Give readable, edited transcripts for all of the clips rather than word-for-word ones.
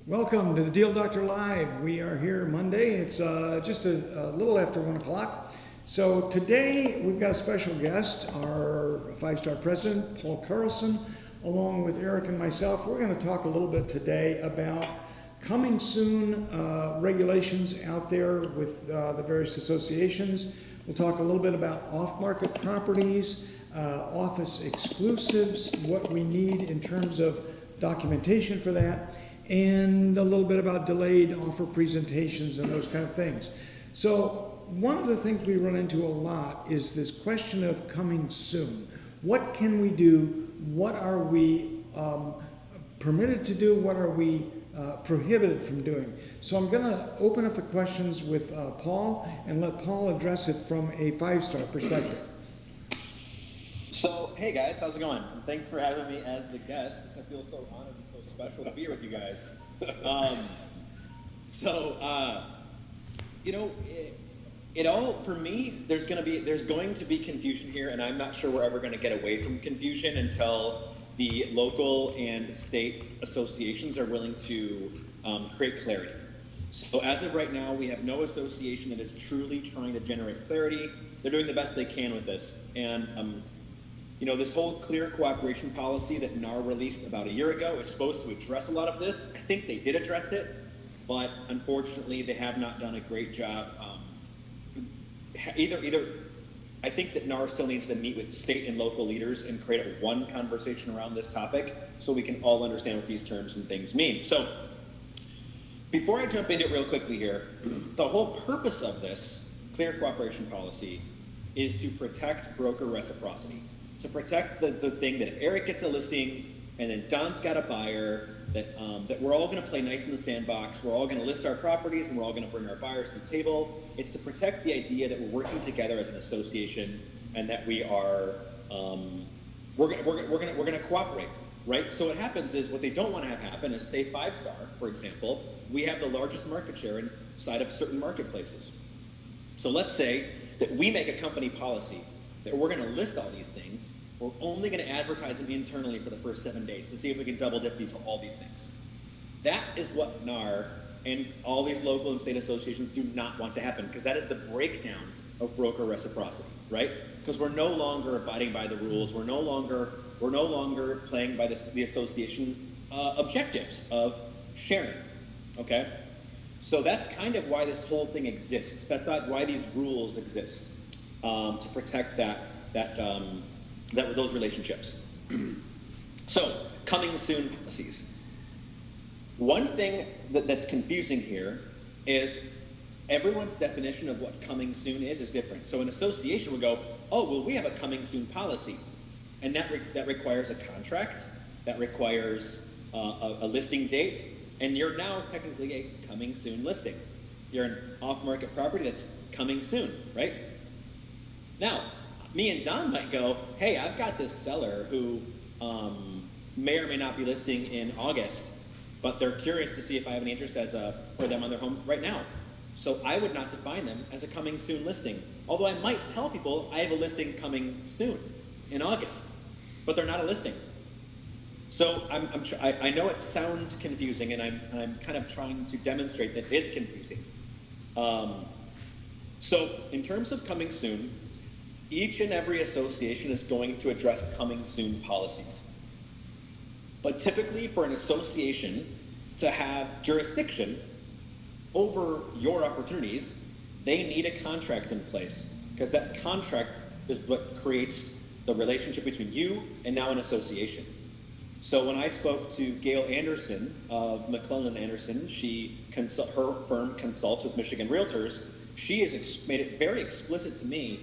Welcome to the Deal Doctor Live. We are here Monday. It's just a little after 1 o'clock. So today we've got a special guest, our five-star president, Paul Carlson, along with Eric and myself. We're going to talk a little bit today about coming soon regulations out there with the various associations. We'll talk a little bit about off-market properties, office exclusives, what we need in terms of documentation for that, and a little bit about delayed offer presentations and those kind of things. So one of the things we run into a lot is this question of coming soon. What can we do? What are we permitted to do? What are we prohibited from doing? So I'm going to open up the questions with Paul and let Paul address it from a five-star perspective. So, hey guys, how's it going? Thanks for having me as the guest. I feel so honored and so special to be here with you guys. It all, for me, there's going to be confusion here, and I'm not sure we're ever going to get away from confusion until the local and state associations are willing to create clarity. So as of right now, we have no association that is truly trying to generate clarity. They're doing the best they can with this, and this whole clear cooperation policy that NAR released about a year ago is supposed to address a lot of this. I think they did address it, but unfortunately they have not done a great job. I think that NAR still needs to meet with state and local leaders and create one conversation around this topic so we can all understand what these terms and things mean. So before I jump into it real quickly here, the whole purpose of this clear cooperation policy is to protect broker reciprocity. To protect the thing that if Eric gets a listing and then Don's got a buyer, that we're all going to play nice in the sandbox, we're all going to list our properties, and we're all going to bring our buyers to the table. It's to protect the idea that we're working together as an association and that we are we're going to cooperate, right? So what happens is what they don't want to have happen is, say, Five Star, for example, we have the largest market share inside of certain marketplaces. So let's say that we make a company policy that we're going to list all these things. We're only going to advertise them internally for the first 7 days to see if we can double dip all these things. That is what NAR and all these local and state associations do not want to happen, because that is the breakdown of broker reciprocity, right? Because we're no longer abiding by the rules. We're no longer playing by the association objectives of sharing, okay? So that's kind of why this whole thing exists. That's not why these rules exist. To protect those relationships. So, coming soon policies. One thing that's confusing here is everyone's definition of what coming soon is different. So an association would go, oh, well, we have a coming soon policy. And that requires a contract, that requires a listing date, and you're now technically a coming soon listing. You're an off-market property that's coming soon, right? Now, me and Don might go, hey, I've got this seller who may or may not be listing in August, but they're curious to see if I have any interest for them on their home right now. So I would not define them as a coming soon listing. Although I might tell people I have a listing coming soon in August, but they're not a listing. So I know it sounds confusing, and I'm kind of trying to demonstrate that it is confusing. So in terms of coming soon, each and every association is going to address coming soon policies. But typically for an association to have jurisdiction over your opportunities, they need a contract in place, because that contract is what creates the relationship between you and now an association. So when I spoke to Gail Anderson of McClellan Anderson, her firm consults with Michigan Realtors, she has made it very explicit to me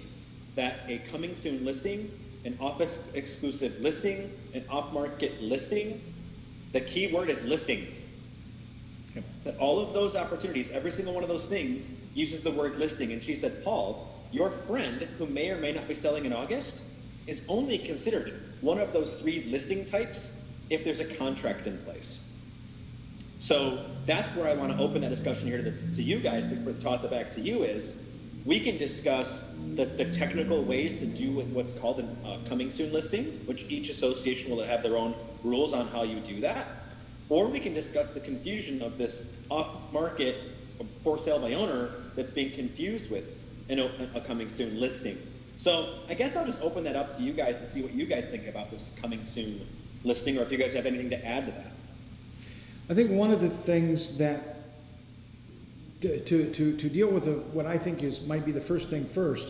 that a coming soon listing, an office exclusive listing, an off-market listing, the key word is listing. Okay. That all of those opportunities, every single one of those things uses the word listing. And she said, Paul, your friend who may or may not be selling in August is only considered one of those three listing types if there's a contract in place. So that's where I want to open that discussion here to you guys, to toss it back to you, is we can discuss the technical ways to do with what's called a coming soon listing, which each association will have their own rules on how you do that. or we can discuss the confusion of this off-market for sale by owner that's being confused with a coming soon listing. So I guess I'll just open that up to you guys to see what you guys think about this coming soon listing, or if you guys have anything to add to that. I think one of the things that to deal with what I think might be the first thing first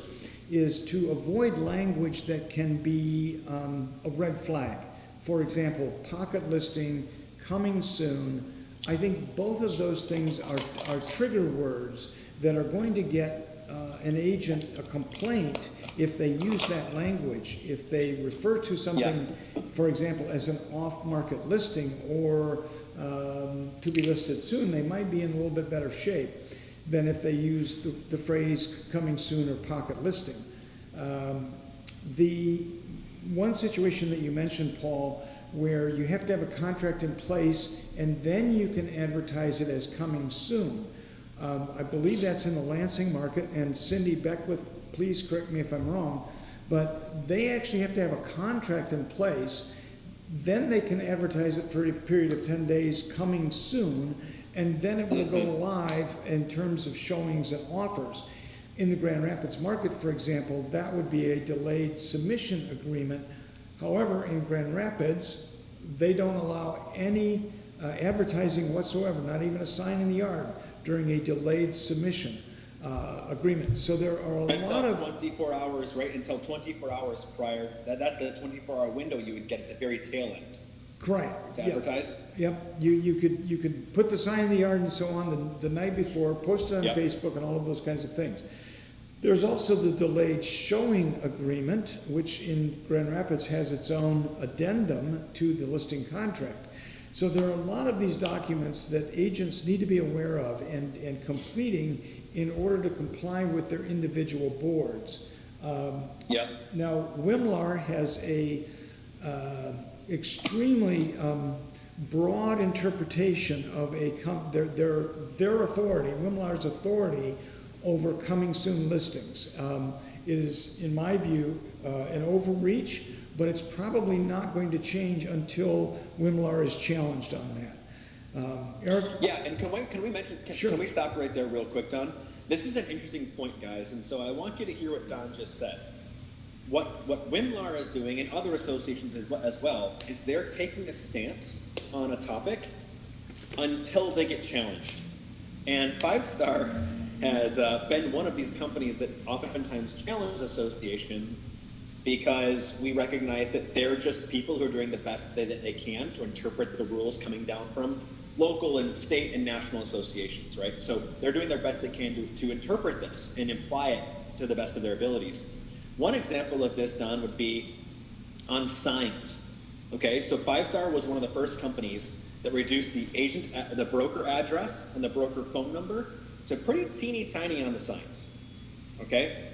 is to avoid language that can be a red flag. For example, pocket listing, coming soon. I think both of those things are trigger words that are going to get an agent a complaint if they use that language. If they refer to something, Yes. for example, as an off-market listing or to be listed soon, they might be in a little bit better shape than if they use the phrase coming soon or pocket listing. The one situation that you mentioned, Paul, where you have to have a contract in place and then you can advertise it as coming soon. I believe that's in the Lansing market, and Cindy Beckwith, please correct me if I'm wrong, but they actually have to have a contract in place, then they can advertise it for a period of 10 days coming soon, and then it will go live in terms of showings and offers. In the Grand Rapids market, for example, that would be a delayed submission agreement. However, in Grand Rapids, they don't allow any advertising whatsoever, not even a sign in the yard, during a delayed submission agreement. So there are a lot of 24 hours, right? Until 24 hours prior to that. That's the 24-hour window you would get at the very tail end. Correct. To advertise. Yep. You could put the sign in the yard and so on the night before, post it on Facebook and all of those kinds of things. There's also the delayed showing agreement, which in Grand Rapids has its own addendum to the listing contract. So there are a lot of these documents that agents need to be aware of and completing in order to comply with their individual boards. Now, Wimlar has a extremely broad interpretation of their authority, Wimlar's authority over coming soon listings. It is, in my view, an overreach, but it's probably not going to change until Wimlar is challenged on that. Eric? Yeah, and can we mention, Sure. can we stop right there real quick, Don? This is an interesting point, guys, and so I want you to hear what Don just said. What Wimlar is doing, and other associations as well, is they're taking a stance on a topic until they get challenged. And 5-Star has been one of these companies that oftentimes challenge associations because we recognize that they're just people who are doing the best that they can to interpret the rules coming down from local and state and national associations, right? So they're doing their best they can to interpret this and apply it to the best of their abilities. One example of this, Don, would be on signs. Okay, so 5-Star was one of the first companies that reduced the broker address and the broker phone number to pretty teeny tiny on the signs. Okay,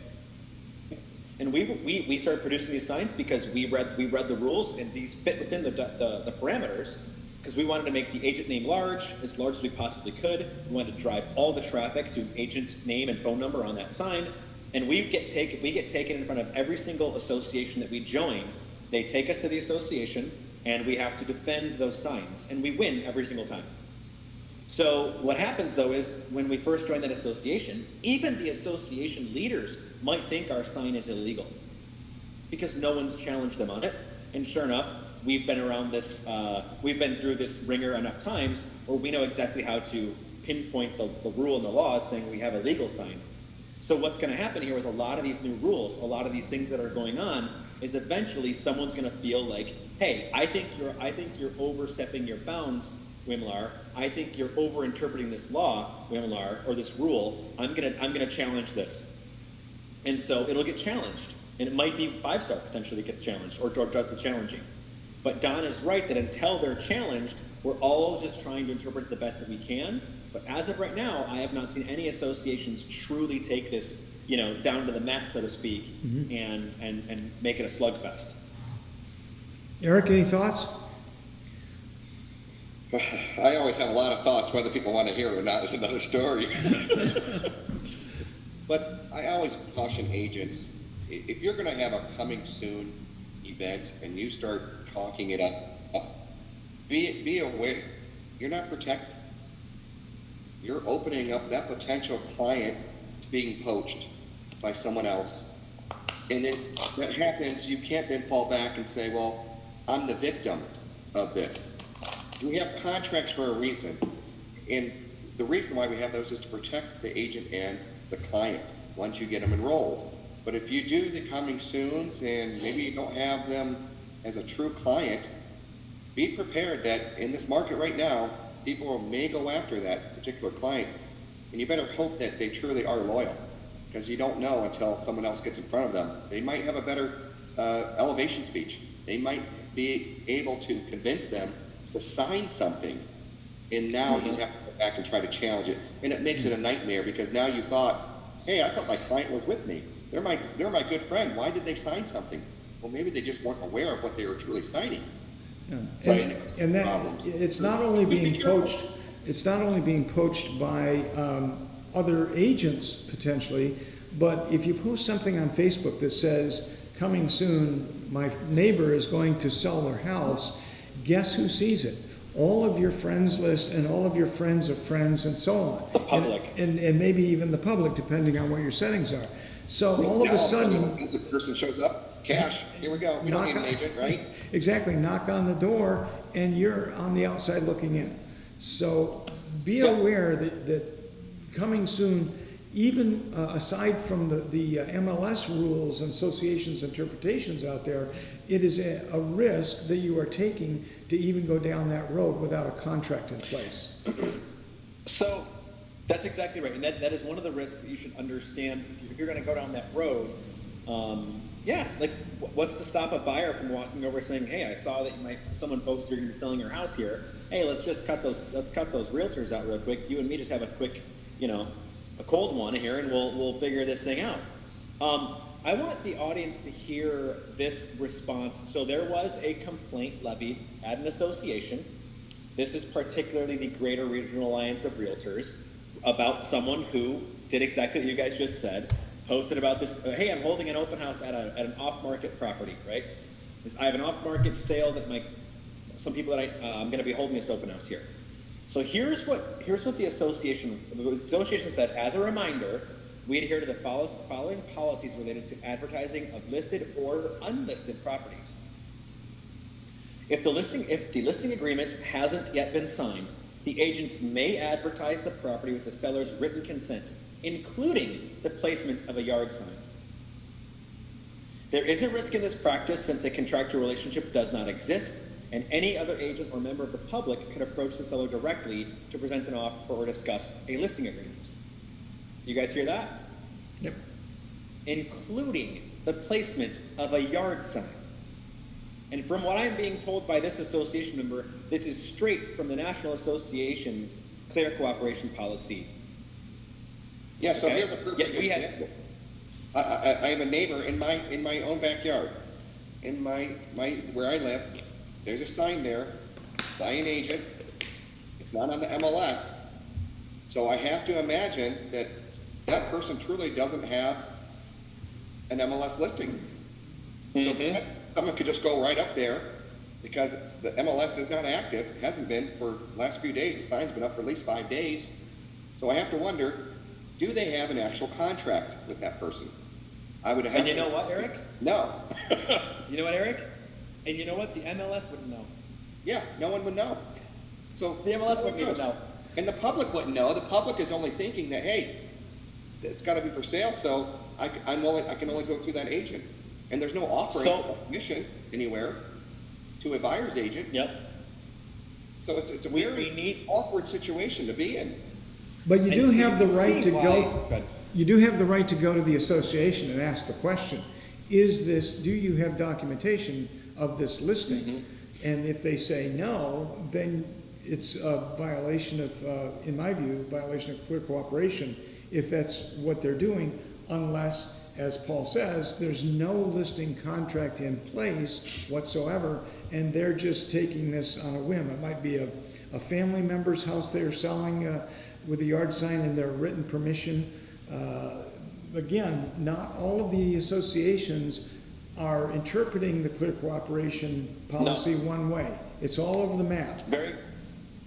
and we started producing these signs because we read the rules, and these fit within the parameters, because we wanted to make the agent name large as we possibly could. We wanted to drive all the traffic to agent name and phone number on that sign, and we get taken in front of every single association that we join. They take us to the association, and we have to defend those signs, and we win every single time. So what happens, though, is when we first join that association, even the association leaders might think our sign is illegal because no one's challenged them on it. And sure enough, we've been around this, we've been through this ringer enough times where we know exactly how to pinpoint the rule and the law saying we have a legal sign. So what's going to happen here with a lot of these new rules, a lot of these things that are going on, is eventually someone's going to feel like, hey, I think you're overstepping your bounds, Wimlar. I think you're over-interpreting this law, Wimlar, or this rule. I'm gonna challenge this. And so it'll get challenged. And it might be 5-Star potentially gets challenged or does the challenging. But Don is right that until they're challenged, we're all just trying to interpret it the best that we can. But as of right now, I have not seen any associations truly take this, down to the mat, so to speak, and make it a slugfest. Eric, any thoughts? I always have a lot of thoughts. Whether people want to hear it or not is another story. But I always caution agents, if you're going to have a coming soon event and you start talking it up, be aware you're not protected. You're opening up that potential client to being poached by someone else. And then that happens, you can't then fall back and say, well, I'm the victim of this. We have contracts for a reason. And the reason why we have those is to protect the agent and the client once you get them enrolled. But if you do the coming soons and maybe you don't have them as a true client, be prepared that in this market right now, people may go after that particular client. And you better hope that they truly are loyal, because you don't know until someone else gets in front of them. They might have a better elevation speech. They might be able to convince them to sign something, and now you have to go back and try to challenge it. And it makes it a nightmare, because now you thought, hey, I thought my client was with me. They're my good friend. Why did they sign something? Well, maybe they just weren't aware of what they were truly signing. Yeah. So And that, problems. it's not only Just be being careful. poached, it's not only being poached by other agents potentially, but if you post something on Facebook that says, coming soon, my neighbor is going to sell their house, guess who sees it? All of your friends list and all of your friends of friends and so on. The public. And maybe even the public, depending on what your settings are. So all of a sudden, the person shows up, cash, here we go. We don't need an agent, right? exactly, knock on the door and you're on the outside looking in. So be aware that coming soon, even aside from the MLS rules and associations interpretations out there, it is a risk that you are taking to even go down that road without a contract in place. So that's exactly right, and that is one of the risks that you should understand if you're going to go down that road. Like what's to stop a buyer from walking over saying, "Hey, I saw that someone posted you're going to be selling your house here. Hey, let's cut those realtors out real quick. You and me just have a quick, a cold one here, and we'll figure this thing out." I want the audience to hear this response. So there was a complaint levied at an association. This is particularly the Greater Regional Alliance of Realtors, about someone who did exactly what you guys just said, posted about this, hey, I'm holding an open house at an off-market property, right? I have an off-market sale that some people that I'm going to be holding this open house here. So here's what the association said. As a reminder, we adhere to the following policies related to advertising of listed or unlisted properties. If the listing agreement hasn't yet been signed, the agent may advertise the property with the seller's written consent, including the placement of a yard sign. There is a risk in this practice since a contractual relationship does not exist, and any other agent or member of the public could approach the seller directly to present an offer or discuss a listing agreement. You guys hear that? Yep. Including the placement of a yard sign. And from what I'm being told by this association member, this is straight from the National Association's Clear Cooperation Policy. Yeah, so Okay. here's a perfect Yeah, example. I have a neighbor in my own backyard. In my where I live, there's a sign there, by an agent. It's not on the MLS. So I have to imagine that that person truly doesn't have an MLS listing. So someone could just go right up there because the MLS is not active. It hasn't been for the last few days. The sign's been up for at least 5 days. So I have to wonder, do they have an actual contract with that person? I would have. And you know what, Eric? No. You know what, Eric? And you know what? The MLS wouldn't know. Yeah, no one would know. So The MLS wouldn't even know. And the public wouldn't know. The public is only thinking that, hey, it's got to be for sale, so I can only go through that agent. And there's no offering of commission anywhere to a buyer's agent. Yep. So it's a We very need- awkward situation to be in. But you do And have the you can right see to why- go. Go ahead. You do have the right to go to the association and ask the question, do you have documentation of this listing? And if they say no, then it's a violation of, in my view, violation of clear cooperation if that's what they're doing, unless, as Paul says, there's no listing contract in place whatsoever, and they're just taking this on a whim. It might be a family member's house they're selling with a yard sign and their written permission. Again, not all of the associations are interpreting the clear cooperation policy one way. It's all over the map.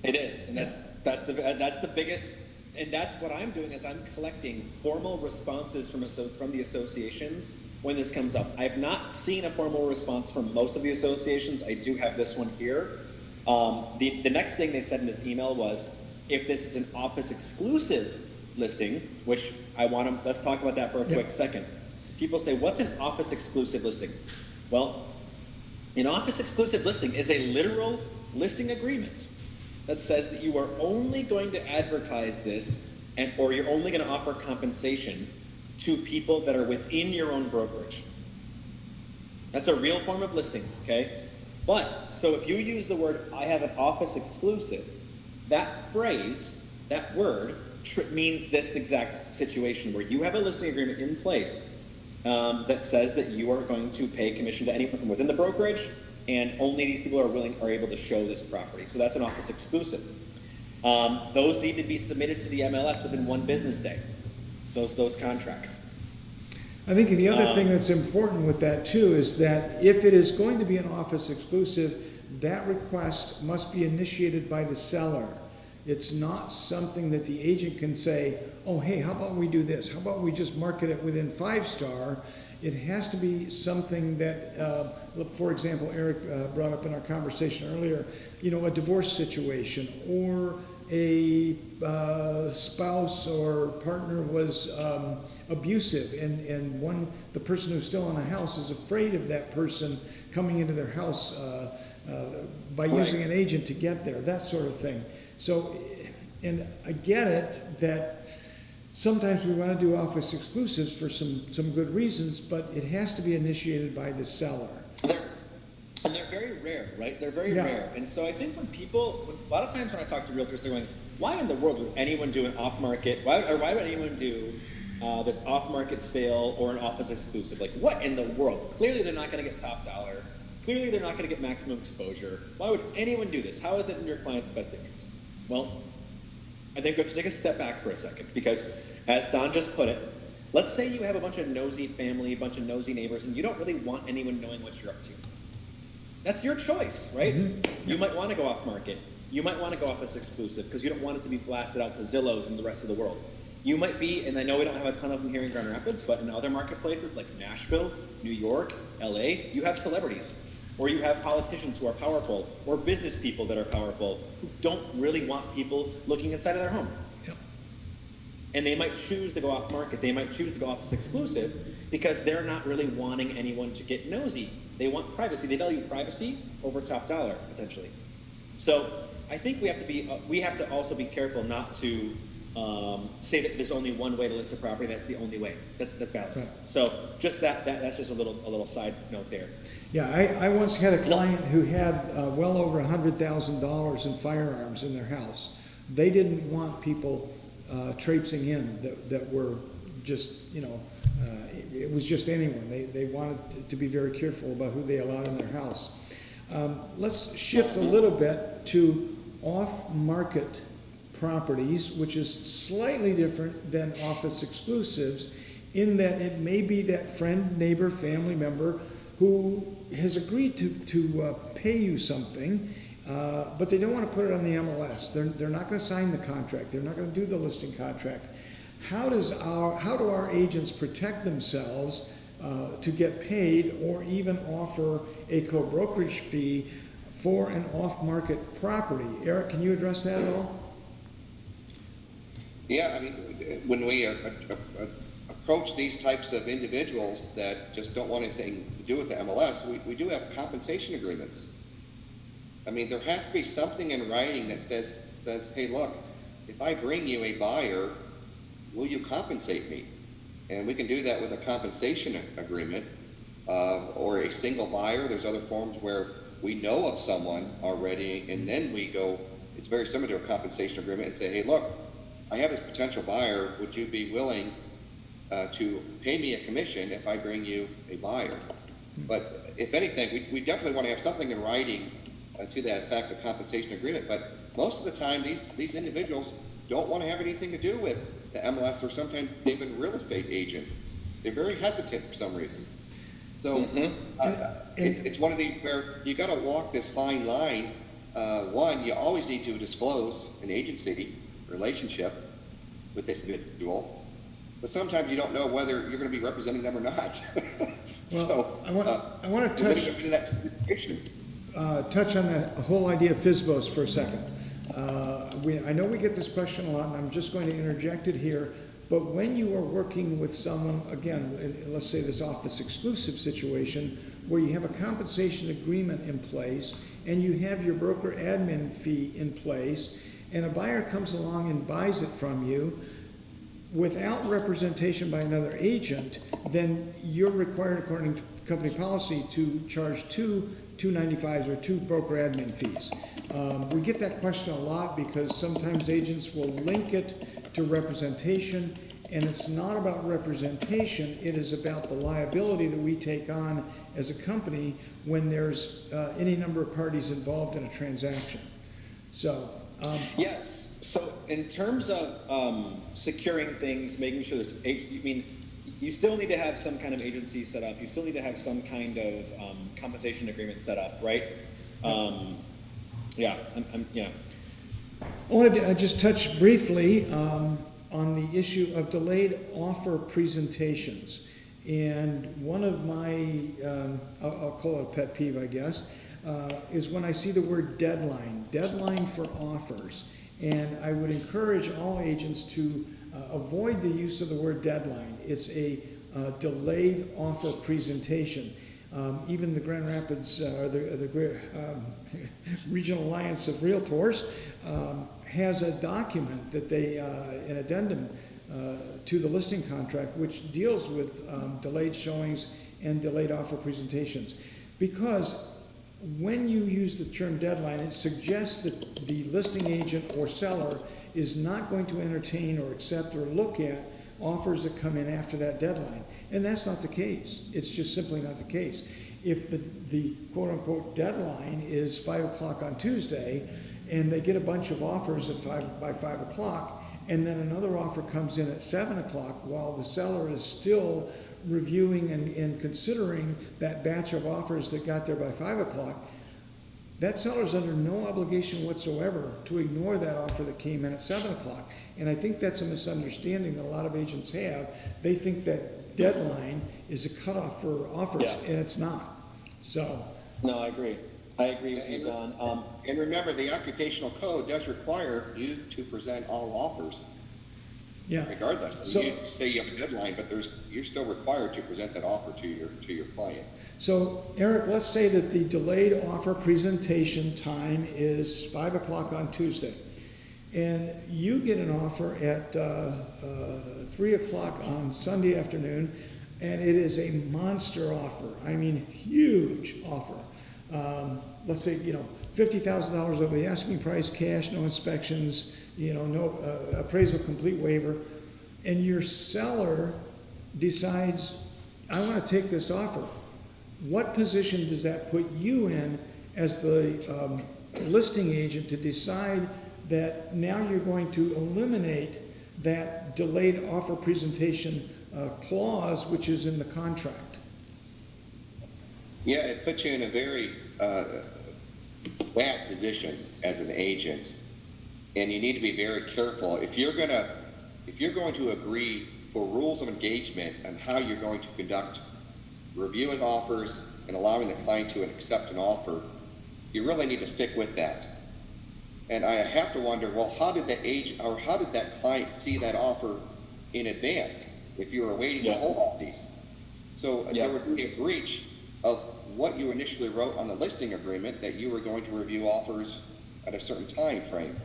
It is, and that's the biggest, and that's what I'm doing is I'm collecting formal responses from the associations when this comes up. I've not seen a formal response from most of the associations. I do have this one here. The next thing they said in this email was, if this is an office exclusive listing, which let's talk about that for a quick second. People say, what's an office exclusive listing? Well, an office exclusive listing is a literal listing agreement that says that you are only going to advertise this or you're only going to offer compensation to people that are within your own brokerage. That's a real form of listing, okay? But, so if you use the word, I have an office exclusive, that phrase, that word, means this exact situation where you have a listing agreement in place that says that you are going to pay commission to anyone from within the brokerage, and only these people are able to show this property. So that's an office exclusive. Those need to be submitted to the MLS within 1 business day. Those contracts. I think the other thing that's important with that too is that if it is going to be an office exclusive, that request must be initiated by the seller. It's not something that the agent can say, oh, hey, how about we do this? How about we just market it within 5-star? It has to be something that, for example, Eric brought up in our conversation earlier, a divorce situation, or a spouse or partner was abusive, and the person who's still in the house is afraid of that person coming into their house by using an agent to get there, that sort of thing. So, and I get it that sometimes we want to do office exclusives for some good reasons, but it has to be initiated by the seller. And they're very rare, right? They're very rare. And so I think a lot of times when I talk to realtors, they're going, why in the world would anyone do an off-market, why would anyone do this off-market sale or an office exclusive? Like, what in the world? Clearly they're not going to get top dollar. Clearly they're not going to get maximum exposure. Why would anyone do this? How is it in your client's best interest? Well, I think we have to take a step back for a second, because as Don just put it, let's say you have a bunch of nosy family, a bunch of nosy neighbors, and you don't really want anyone knowing what you're up to. That's your choice, right? Mm-hmm. You might want to go off market. You might want to go office exclusive because you don't want it to be blasted out to Zillows and the rest of the world. You might be, and I know we don't have a ton of them here in Grand Rapids, but in other marketplaces like Nashville, New York, LA, you have celebrities, or you have politicians who are powerful, or business people that are powerful who don't really want people looking inside of their home. Yep. And they might choose to go off market. They might choose to go office exclusive because they're not really wanting anyone to get nosy. They want privacy. They value privacy over top dollar, potentially. So I think we have to also be careful not to say that there's only one way to list a property. That's the only way. That's valid. Right. So just that's just a little side note there. Yeah, I once had a client who had well over $100,000 in firearms in their house. They didn't want people traipsing in that were just, it was just anyone. They wanted to be very careful about who they allowed in their house. Let's shift a little bit to off-market properties, which is slightly different than office exclusives, in that it may be that friend, neighbor, family member who has agreed to pay you something, but they don't want to put it on the MLS. They're not going to sign the contract. They're not going to do the listing contract. How do our agents protect themselves to get paid, or even offer a co-brokerage fee for an off-market property? Eric, can you address that at all? Yeah, I mean, when we approach these types of individuals that just don't want anything to do with the MLS, we do have compensation agreements. I mean, there has to be something in writing that says, hey, look, if I bring you a buyer, will you compensate me? And we can do that with a compensation agreement or a single buyer. There's other forms where we know of someone already, and then we go, it's very similar to a compensation agreement, and say, hey, look, I have this potential buyer. Would you be willing to pay me a commission if I bring you a buyer? But if anything, we definitely want to have something in writing to that effect, a compensation agreement. But most of the time, these individuals don't want to have anything to do with the MLS, or sometimes even real estate agents. They're very hesitant for some reason. So it's one of these where you got to walk this fine line one, you always need to disclose an agency relationship with this individual, but sometimes you don't know whether you're going to be representing them or not. Well, I want to is it touch. going to be that situation? Touch on that whole idea of FSBOs for a second. I know we get this question a lot, and I'm just going to interject it here. But when you are working with someone, again, let's say this office exclusive situation, where you have a compensation agreement in place, and you have your broker admin fee in place, and a buyer comes along and buys it from you, without representation by another agent, then you're required, according to company policy, to charge two 295s or two broker admin fees. We get that question a lot because sometimes agents will link it to representation, and it's not about representation, it is about the liability that we take on as a company when there's any number of parties involved in a transaction. So, Yes. So in terms of securing things, making sure there's, you still need to have some kind of agency set up. You still need to have some kind of compensation agreement set up, right? Yeah. I wanted to just touch briefly on the issue of delayed offer presentations. And one of my, I'll call it a pet peeve, I guess, is when I see the word deadline for offers. And I would encourage all agents to avoid the use of the word deadline. It's a delayed offer presentation. Even the Grand Rapids, or the Regional Alliance of Realtors, has a document that they, an addendum to the listing contract, which deals with delayed showings and delayed offer presentations. Because when you use the term deadline, it suggests that the listing agent or seller is not going to entertain or accept or look at offers that come in after that deadline. And that's not the case. It's just simply not the case. If the quote-unquote deadline is 5 o'clock on Tuesday, and they get a bunch of offers by 5 o'clock, and then another offer comes in at 7 o'clock while the seller is still reviewing and considering that batch of offers that got there by 5 o'clock, that seller's under no obligation whatsoever to ignore that offer that came in at 7 o'clock. And I think that's a misunderstanding that a lot of agents have. They think that deadline is a cutoff for offers, and it's not. So. No, I agree. I agree with you, Don. And remember, the occupational code does require you to present all offers. Yeah. Regardless, So, you say you have a deadline, but you're still required to present that offer to your client. So, Eric, let's say that the delayed offer presentation time is 5 o'clock on Tuesday, and you get an offer at 3 o'clock on Sunday afternoon, and it is a monster offer. I mean, huge offer. Let's say, $50,000 over the asking price, cash, no inspections, no appraisal, complete waiver, and your seller decides, I want to take this offer. What position does that put you in as the listing agent to decide that now you're going to eliminate that delayed offer presentation clause, which is in the contract? Yeah, it puts you in a very bad position as an agent, and you need to be very careful. If you're going to agree for rules of engagement and how you're going to conduct reviewing offers and allowing the client to accept an offer, you really need to stick with that. And I have to wonder, well, how did that client see that offer in advance if you were waiting to hold all these? So there would be a breach of what you initially wrote on the listing agreement, that you were going to review offers at a certain time frame.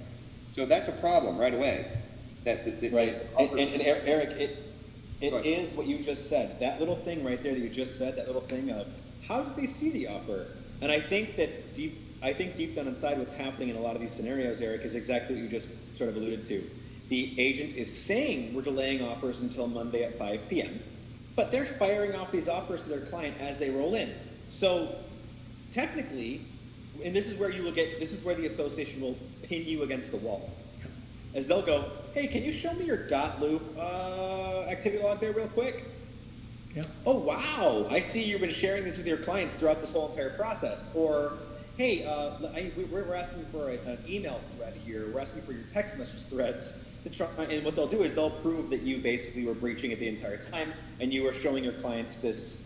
So that's a problem right away. Right. And Eric, it is what you just said. That little thing right there that you just said, that little thing of how did they see the offer? And I think that deep down inside what's happening in a lot of these scenarios, Eric, is exactly what you just sort of alluded to. The agent is saying we're delaying offers until Monday at 5 p.m., but they're firing off these offers to their client as they roll in. So technically, and this is where the association will pin you against the wall. As they'll go, hey, can you show me your dot loop activity log there real quick? Yeah. Oh, wow, I see you've been sharing this with your clients throughout this whole entire process. Or, hey, we're asking for an email thread here. We're asking for your text message threads to try. And what they'll do is they'll prove that you basically were breaching it the entire time, and you were showing your clients these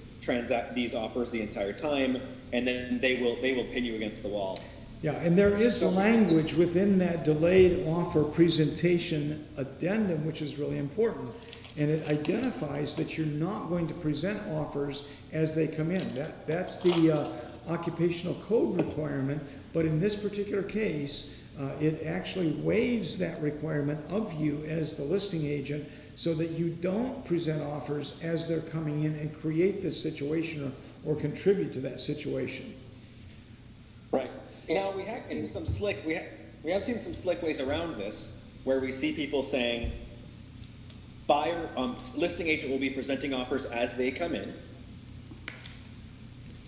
offers the entire time, and then they will pin you against the wall. Yeah, and there is language within that delayed offer presentation addendum, which is really important. And it identifies that you're not going to present offers as they come in. That's the occupational code requirement, but in this particular case, it actually waives that requirement of you as the listing agent so that you don't present offers as they're coming in and create this situation or contribute to that situation. Right. Now we have seen some slick ways around this, where we see people saying, listing agent will be presenting offers as they come in,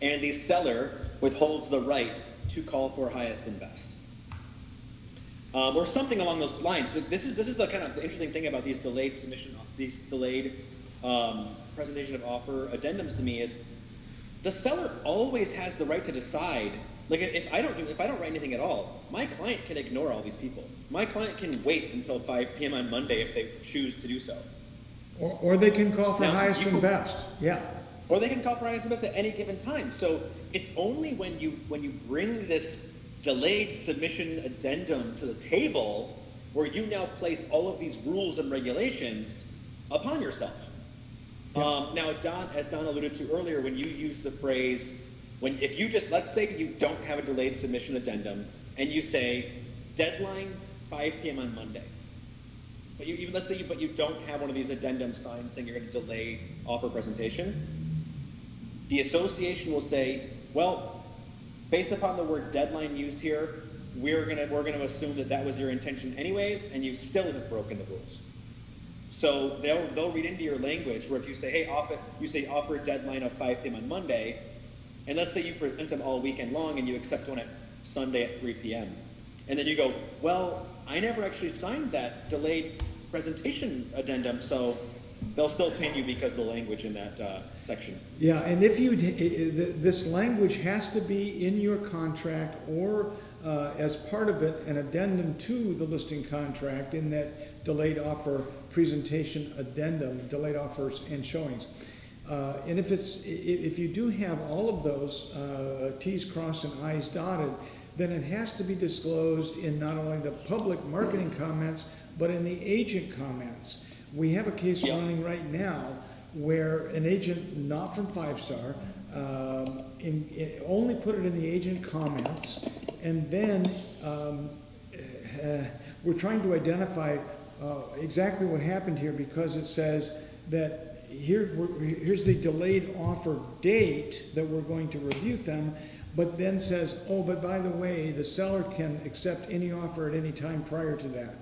and the seller withholds the right to call for highest and best, or something along those lines. But this is the kind of the interesting thing about these delayed presentation of offer addendums to me is the seller always has the right to decide. Like if I don't write anything at all, my client can ignore all these people. My client can wait until 5 p.m. on Monday if they choose to do so. Or they can call for highest and best. Yeah. Or they can call for highest and best at any given time. So it's only when you bring this delayed submission addendum to the table where you now place all of these rules and regulations upon yourself. Yeah. Now, as Don alluded to earlier, when you use the phrase, let's say you don't have a delayed submission addendum and you say deadline 5 p.m. on Monday, but let's say you don't have one of these addendums signed saying you're going to delay offer presentation, the association will say, well, based upon the word deadline used here, we're going to assume that was your intention anyways, and you still have broken the rules. So they'll read into your language where if you say, hey, offer a deadline of 5 p.m. on Monday, and let's say you present them all weekend long and you accept one at Sunday at 3 p.m. And then you go, well, I never actually signed that delayed presentation addendum, so they'll still pin you because of the language in that section. Yeah, and this language has to be in your contract or as part of it, an addendum to the listing contract in that delayed offer presentation addendum, delayed offers and showings. And if you do have all of those T's crossed and I's dotted, then it has to be disclosed in not only the public marketing comments, but in the agent comments. We have a case running right now where an agent not from 5-Star only put it in the agent comments, and then we're trying to identify exactly what happened here, because it says that here's the delayed offer date that we're going to review them, but then says, oh, but by the way, the seller can accept any offer at any time prior to that.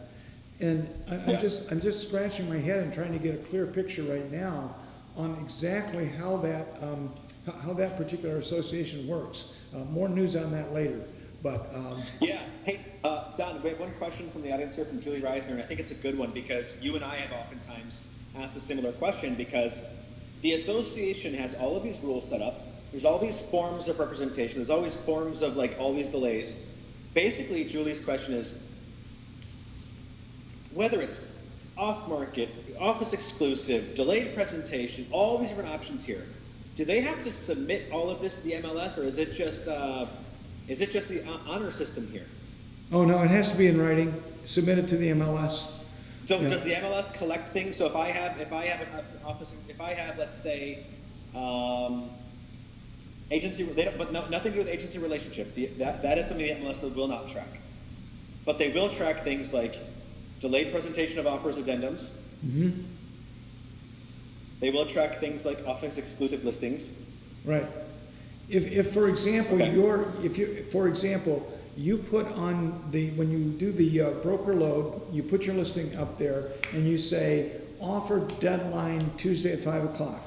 And I'm just scratching my head and trying to get a clear picture right now on exactly how that particular association works. More news on that later. But hey, Don, we have one question from the audience here from Julie Reisner, and I think it's a good one because you and I have oftentimes asked a similar question, because the association has all of these rules set up. There's all these forms of representation. There's always forms of like all these delays. Basically, Julie's question is, whether it's off-market, office exclusive, delayed presentation, all these different options here, do they have to submit all of this to the MLS, or is it just the honor system here? Oh no, it has to be in writing, submitted to the MLS. So does the MLS collect things? So if I have an office, let's say agency, nothing to do with agency relationship. That is something the MLS will not track, but they will track things like delayed presentation of offers addendums. Mm-hmm. They will track things like office exclusive listings. Right. If for example, okay. You put on when you do the broker load, you put your listing up there and you say offer deadline Tuesday at 5 o'clock.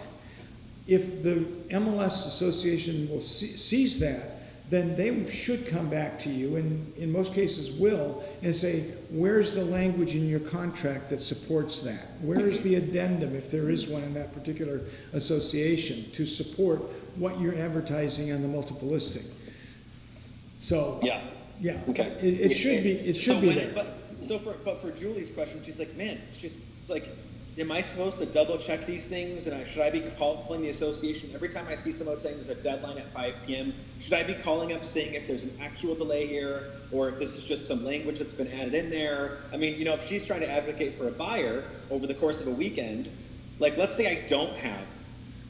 If the MLS association sees that, then they should come back to you, and in most cases will, and say, where's the language in your contract that supports that? Where is the addendum, if there is one in that particular association, to support what you're advertising on the multiple listing? So, Yeah. yeah, Okay. it should be, it should be there. But for Julie's question, she's like, man, she's like, am I supposed to double check these things? And should I be calling the association every time I see someone saying there's a deadline at 5 p.m.? Should I be calling up saying if there's an actual delay here, or if this is just some language that's been added in there? I mean, you know, if she's trying to advocate for a buyer over the course of a weekend, like let's say I don't have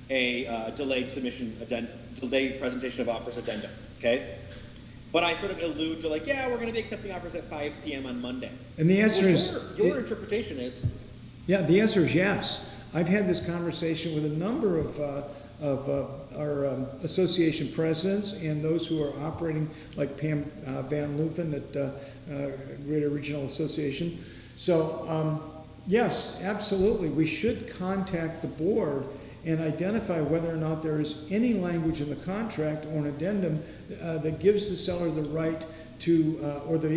a delayed presentation of offers addendum, okay? But I sort of allude to like, yeah, we're going to be accepting offers at 5 p.m. on Monday. And the answer is... Your interpretation is... Yeah, the answer is yes. I've had this conversation with a number of our association presidents and those who are operating, like Pam Van Leuven at Greater Regional Association. So, yes, absolutely. We should contact the board and identify whether or not there is any language in the contract or an addendum that gives the seller the right to, or the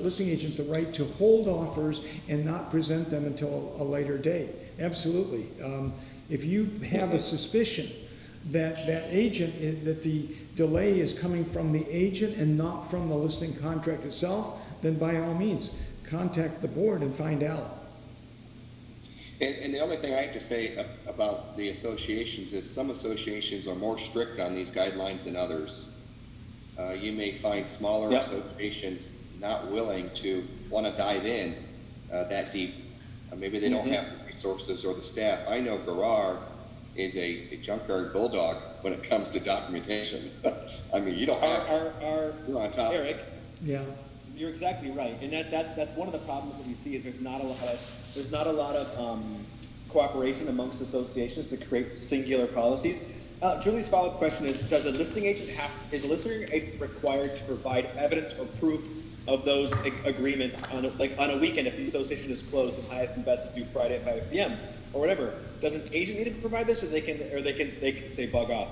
listing agent, the right to hold offers and not present them until a later date. Absolutely. If you have a suspicion that that the delay is coming from the agent and not from the listing contract itself, then by all means, contact the board and find out. And the only thing I have to say about the associations is some associations are more strict on these guidelines than others. You may find smaller associations not willing to want to dive in that deep. Maybe they don't have the resources or the staff. I know Garrar is a junkyard bulldog when it comes to documentation. I mean, you don't have you're on top. Eric, Yeah. you're exactly right, and that's one of the problems that we see is there's not a lot of cooperation amongst associations to create singular policies. Julie's follow-up question is: is a listing agent required to provide evidence or proof of those agreements on a weekend if the association is closed and highest and best is due Friday at 5 p.m. or whatever? Does an agent need to provide this, or they can say bug off?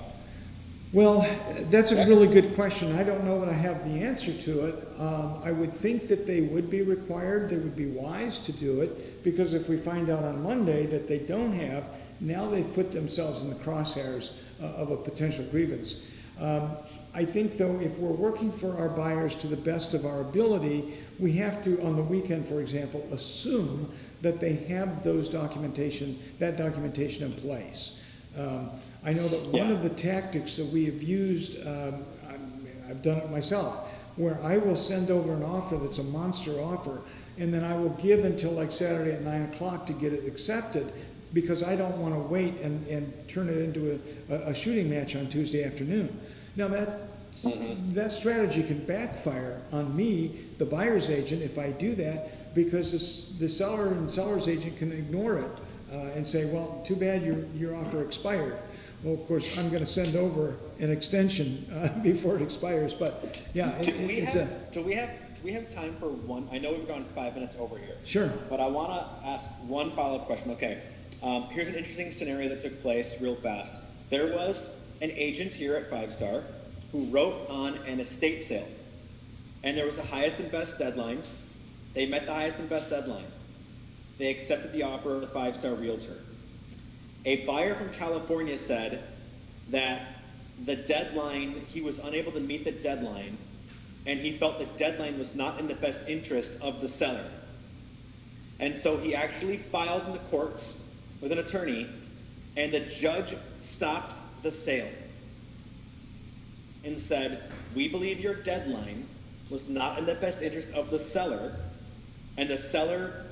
Well, that's a really good question. I don't know that I have the answer to it. I would think that they would be required. They would be wise to do it, because if we find out on Monday that they don't have, now they've put themselves in the crosshairs of a potential grievance. I think, though, if we're working for our buyers to the best of our ability, we have to, on the weekend, for example, assume that they have that documentation in place. I know that one of the tactics that we have used, I've done it myself, where I will send over an offer that's a monster offer, and then I will give until like Saturday at 9 o'clock to get it accepted, because I don't want to wait and turn it into a shooting match on Tuesday afternoon. Now that strategy can backfire on me, the buyer's agent, if I do that, because the seller and seller's agent can ignore it and say, well, too bad your offer expired. Well, of course, I'm going to send over an extension before it expires. But yeah, do we have time for one? I know we've gone 5 minutes over here. Sure. But I want to ask one follow-up question. Okay, here's an interesting scenario that took place real fast. There was an agent here at 5 Star who wrote on an estate sale, and there was the highest and best deadline. They met the highest and best deadline. They accepted the offer of the 5 Star realtor. A buyer from California said that the deadline, he was unable to meet the deadline, and he felt the deadline was not in the best interest of the seller. And so he actually filed in the courts with an attorney, and the judge stopped the sale and said, we believe your deadline was not in the best interest of the seller, and the seller,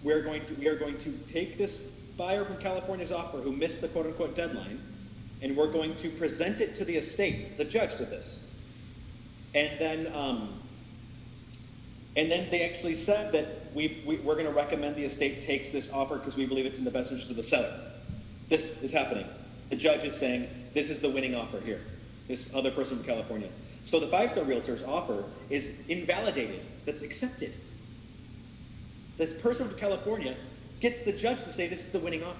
we are going to take this buyer from California's offer who missed the quote-unquote deadline, and we're going to present it to the estate. The judge did this. And then they actually said that we're going to recommend the estate takes this offer because we believe it's in the best interest of the seller. This is happening. The judge is saying, this is the winning offer here, this other person from California. So the 5 Star Realtor's offer is invalidated. That's accepted. This person from California gets the judge to say this is the winning offer.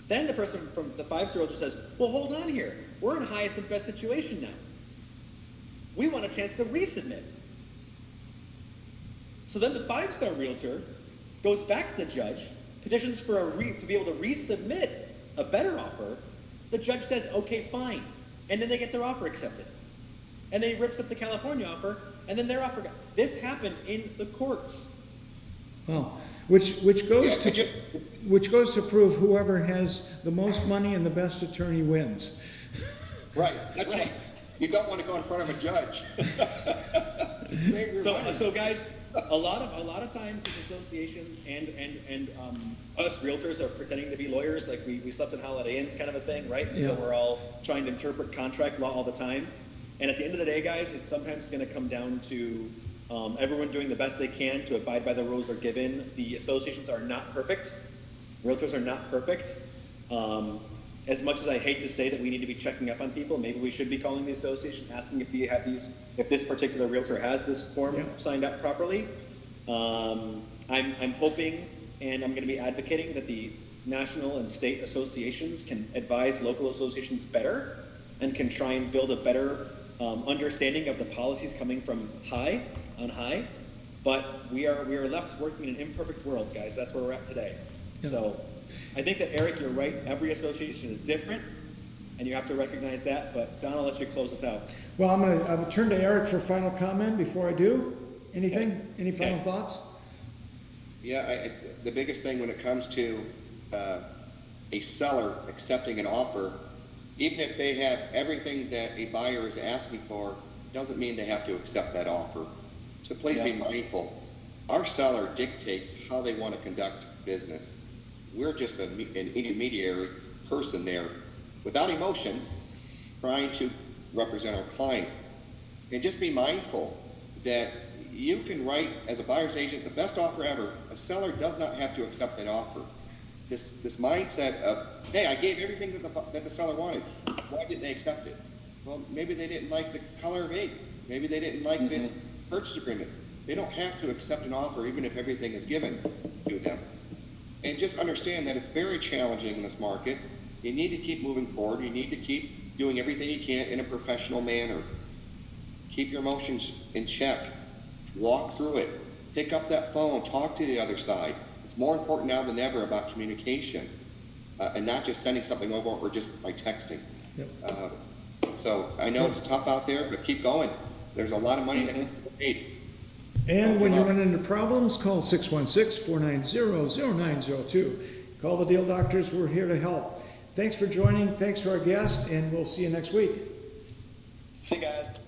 Then the person from the 5 Star Realtor says, well, hold on here. We're in a highest and best situation now. We want a chance to resubmit. So then the 5 Star Realtor goes back to the judge, petitions for to be able to resubmit a better offer. The judge says, okay, fine. And then they get their offer accepted. and then he rips up the California offer, and then their offer got. This happened in the courts. Well, which goes Yeah, to which goes to prove whoever has the most money and the best attorney wins. Right, that's Right. right. You don't want to go in front of a judge. Save your money. So guys, a lot of times these associations and us realtors are pretending to be lawyers, like we slept in Holiday Inns kind of a thing, right? Yeah. So we're all trying to interpret contract law all the time. And at the end of the day, guys, it's sometimes going to come down to everyone doing the best they can to abide by the rules they're given. The associations are not perfect. Realtors are not perfect. As much as I hate to say that we need to be checking up on people, maybe we should be calling the association, asking if this particular realtor has this form signed up properly. I'm hoping, and I'm going to be advocating that the national and state associations can advise local associations better and can try and build a better understanding of the policies coming from high. But we are left working in an imperfect world, guys. That's where we're at today. Yeah. So I think that, Eric, you're right. Every association is different, and you have to recognize that. But Don, I'll let you close us out. Well, I'm gonna turn to Eric for final comment before I do. Anything? Okay. Any final Okay. thoughts? Yeah, the biggest thing when it comes to a seller accepting an offer, even if they have everything that a buyer is asking for, doesn't mean they have to accept that offer. So please be mindful. Our seller dictates how they want to conduct business. We're just an intermediary person there without emotion trying to represent our client. And just be mindful that you can write as a buyer's agent the best offer ever. A seller does not have to accept that offer. This mindset of, hey, I gave everything that the seller wanted. Why didn't they accept it? Well, maybe they didn't like the color of ink. Maybe they didn't like the purchase agreement. They don't have to accept an offer even if everything is given to them. And just understand that it's very challenging in this market. You need to keep moving forward. You need to keep doing everything you can in a professional manner. Keep your emotions in check. Walk through it. Pick up that phone. Talk to the other side. It's more important now than ever about communication and not just sending something over or just by texting. Yep. So I know it's tough out there, but keep going. There's a lot of money that needs to be paid. And when you run into problems, call 616-490-0902. Call the Deal Doctors. We're here to help. Thanks for joining. Thanks to our guest, and we'll see you next week. See you guys.